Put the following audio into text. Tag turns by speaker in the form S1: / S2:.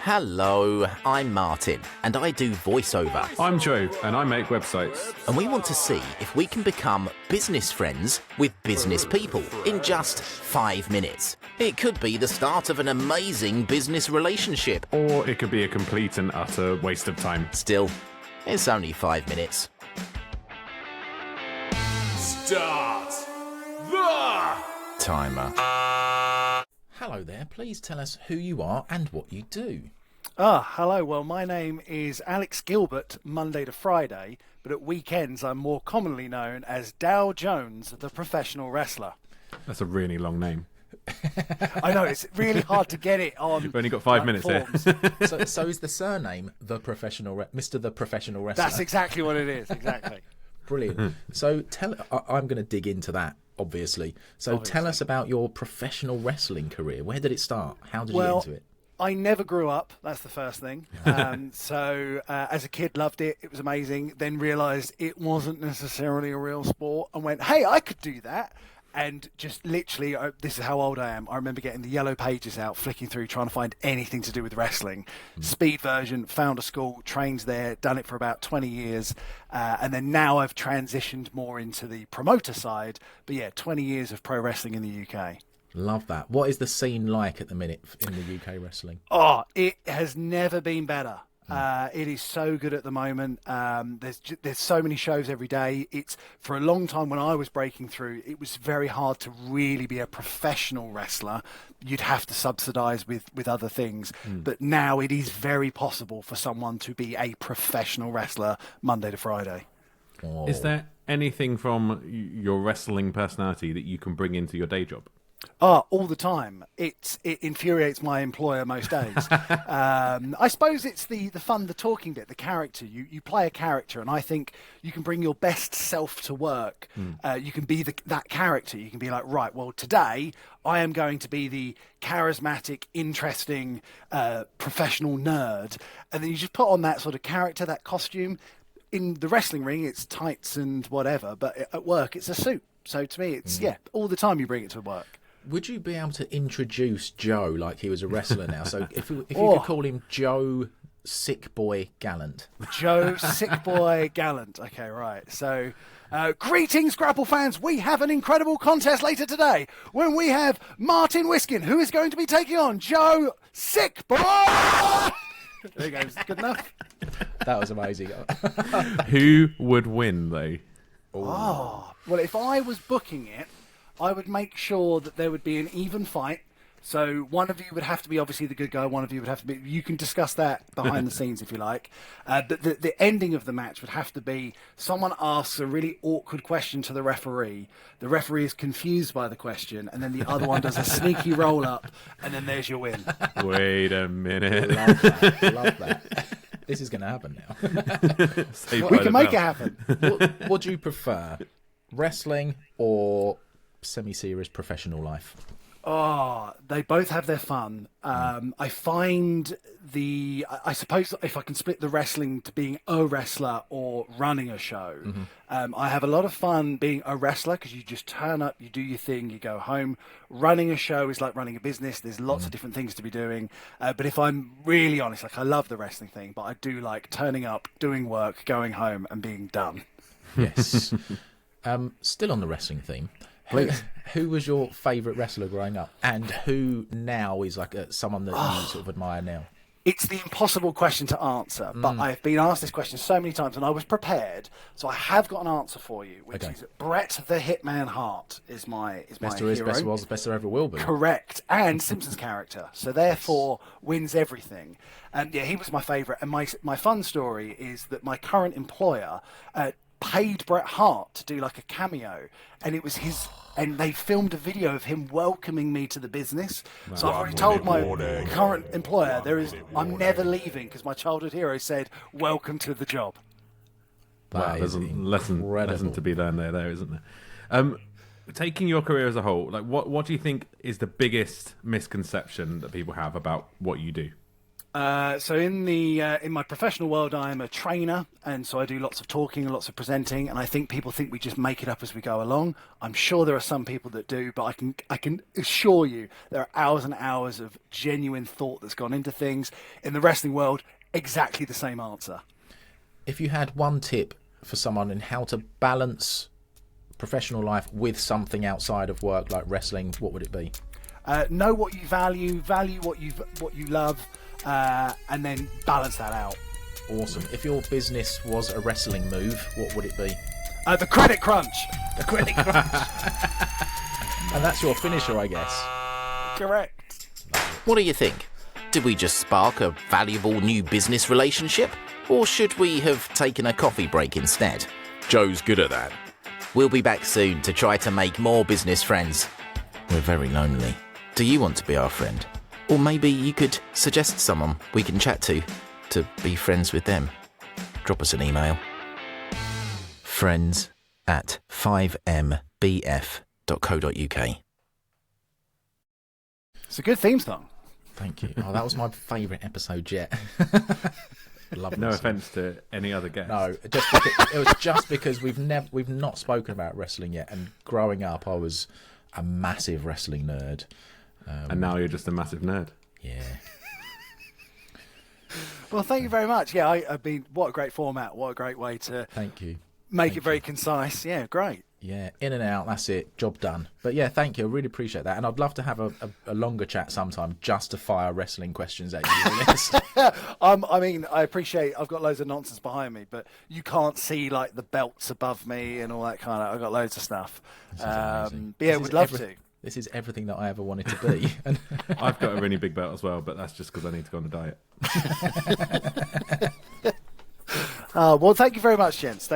S1: Hello, I'm Martin, and I do voiceover.
S2: I'm Joe, and I make websites.
S1: And we want to see if we can become business friends with business people in just 5 minutes. It could be the start of an amazing business relationship.
S2: Or it could be a complete and utter waste of time.
S1: Still, it's only 5 minutes.
S3: Start the
S1: Timer. Hello there, please tell us who you are and what you do.
S4: Hello. Well, my name is Alex Gilbert, Monday to Friday, but at weekends I'm more commonly known as Dow Jones, the professional wrestler.
S2: That's a really long name.
S4: I know, it's really hard to get it on.
S2: We've only got 5 minutes
S4: forms.
S2: here.
S1: So is the surname Mr. the Professional Wrestler?
S4: That's exactly what it is, exactly.
S1: Brilliant. So I'm going to dig into that, obviously. So tell us about your professional wrestling career. Where did it start? How did you get into it?
S4: I never grew up. That's the first thing. So as a kid, loved it. It was amazing. Then realised it wasn't necessarily a real sport and went, hey, I could do that. And just literally, this is how old I am. I remember getting the yellow pages out, flicking through, trying to find anything to do with wrestling. Speed version, found a school, trained there, done it for about 20 years. And then now I've transitioned more into the promoter side. But yeah, 20 years of pro wrestling in the UK.
S1: Love that. What is the scene like at the minute in the UK wrestling?
S4: Oh, it has never been better. It is so good at the moment. There's so many shows every day. It's for a long time when I was breaking through, it was very hard to really be a professional wrestler. You'd have to subsidise with other things. But now it is very possible for someone to be a professional wrestler Monday to Friday.
S1: Oh.
S2: Is there anything from your wrestling personality that you can bring into your day job?
S4: All the time. It infuriates my employer most days. I suppose it's the fun, the talking bit, the character. You play a character, and I think you can bring your best self to work. You can be that character. You can be like, right, well, today I am going to be the charismatic, interesting, professional nerd. And then you just put on that sort of character, that costume. In the wrestling ring, it's tights and whatever, but at work, it's a suit. So to me, it's, all the time you bring it to work.
S1: Would you be able to introduce Joe like he was a wrestler now? So if you could call him Joe Sick Boy Gallant.
S4: Joe Sick Boy Gallant. Okay, right. So, greetings, Grapple fans. We have an incredible contest later today when we have Martin Wiskin, who is going to be taking on Joe Sick Boy. There you go. Is it good enough?
S1: That was amazing.
S2: Who would win, though?
S4: Well, if I was booking it, I would make sure that there would be an even fight. So one of you would have to be obviously the good guy. One of you would have to be. You can discuss that behind the scenes if you like. But the ending of the match would have to be someone asks a really awkward question to the referee. The referee is confused by the question, and then the other one does a sneaky roll up, and then there's your win.
S2: Wait a minute.
S1: Love that. This is going to happen now.
S4: We can make it happen.
S1: What do you prefer, wrestling or semi-serious professional life?
S4: They both have their fun. I find I suppose if I can split the wrestling to being a wrestler or running a show, I have a lot of fun being a wrestler because you just turn up, you do your thing, you go home. Running a show is like running a business. There's lots of different things to be doing. But if I'm really honest, like I love the wrestling thing, but I do like turning up, doing work, going home and being done.
S1: Yes. Still on the wrestling theme. Who was your favourite wrestler growing up, and who now is like someone that you sort of admire now?
S4: It's the impossible question to answer, but I've been asked this question so many times, and I was prepared, so I have got an answer for you, which is Bret the Hitman Hart is my
S1: best
S4: hero.
S1: There is, best was, best there ever will be.
S4: Correct, and Simpsons character, so therefore wins everything. And yeah, he was my favourite, and my fun story is that my current employer paid Bret Hart to do like a cameo, and it was his. And they filmed a video of him welcoming me to the business. Wow. So I've already told my current employer I'm never leaving because my childhood hero said, "Welcome to the job."
S2: Wow, there's a lesson to be learned there, isn't there? Taking your career as a whole, like what do you think is the biggest misconception that people have about what you do?
S4: So in my professional world, I am a trainer, and so I do lots of talking and lots of presenting. And I think people think we just make it up as we go along. I'm sure there are some people that do, but I can assure you there are hours and hours of genuine thought that's gone into things. In the wrestling world, exactly the same answer.
S5: If you had one tip for someone in how to balance professional life with something outside of work like wrestling, what would it be?
S4: Know what you value what you love, and then balance that out.
S5: Awesome. If your business was a wrestling move, what would it be?
S4: The credit crunch.
S5: The credit crunch. And that's your finisher, I guess.
S4: Correct.
S1: What do you think? Did we just spark a valuable new business relationship? Or should we have taken a coffee break instead?
S3: Joe's good at that.
S1: We'll be back soon to try to make more business friends. We're very lonely. Do you want to be our friend? Or maybe you could suggest someone we can chat to be friends with them. Drop us an email. friends@5mbf.co.uk.
S4: It's a good theme song.
S5: Thank you. Oh, that was my favourite episode yet. Love
S2: No
S5: wrestling.
S2: offence to any other guests.
S5: No, it was just because we've not spoken about wrestling yet, and growing up I was a massive wrestling nerd.
S2: And now you're just a massive nerd.
S5: Yeah.
S4: Well, thank you very much. Yeah, I mean, what a great format. What a great way to
S5: Thank you.
S4: make it very concise. Yeah, great.
S5: Yeah, in and out, that's it, job done. But yeah, thank you, I really appreciate that. And I'd love to have a longer chat sometime just to fire wrestling questions at you.
S4: I mean, I appreciate I've got loads of nonsense behind me, but you can't see like the belts above me and all that kind of. I've got loads of stuff.
S5: This
S4: But yeah,
S5: is
S4: would love to.
S5: This is everything that I ever wanted to be.
S2: I've got a really big belt as well, but that's just because I need to go on a diet.
S4: Well, thank you very much, gents.